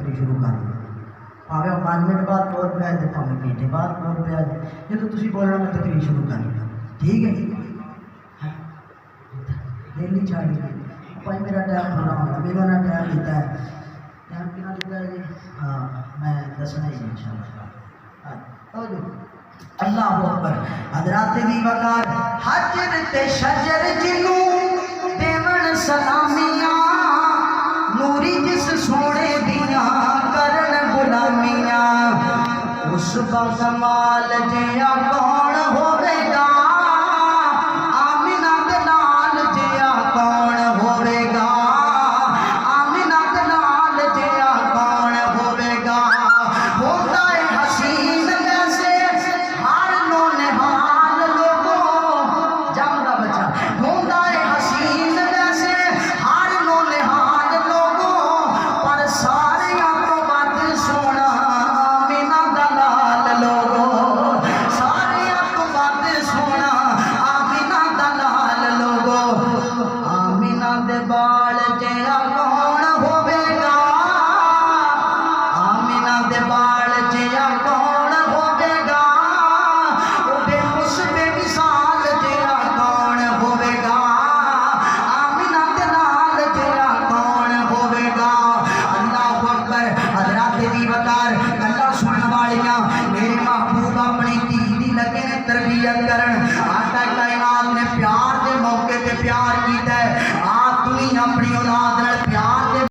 तकरीर शुरू कर दी। भावें 5 मिनट बाद बोल पे तो भावें घंटे बाद बोल पे जो तुम बोलना मैं तकरीर शुरू कर दी। ठीक है दिल नहीं छाड़ी भाई मेरा टाइम पूरा होगा मेरा ना टाइम देता है टाइम कितना देता है जी। हाँ मैं दसना ही इंशाअल्लाह। अल्लाह अकबर हजरात दी वकार हजर ते शजर जिनू देवन सलामियां नूरी जिस सोने दिया करन गुलामियां उस कमाल जिया कौन होवेगा आमिना दे नाल जिया कौन होवेगा आमिना दे नाल जिया कौन होवेगा होता है हसीन जैसे हर नो निहाल लोगों जमदा बच्चा होता है हसीन जैसे हर नो निहाल लोगों पर सारे तो बद सोना आमिना दा लाल लोगों सारे तो बद सोना आमिना दा लाल लोगों आमिना दे बाल जिया कौन होवेगा आमिना दे बाल जिया कौन होवेगा बेहुस बेमिसाल जिया कौन होवेगा आमिना दे नाल जिया कौन होवेगा। अल्लाह अकबर हजरात दी वकार गल्लां सुनन वालियां मेरे महबूब अपनी धी दी लगे ने तरबियत करन आका कायनात ने प्यार दे मौके ते प्यार कीता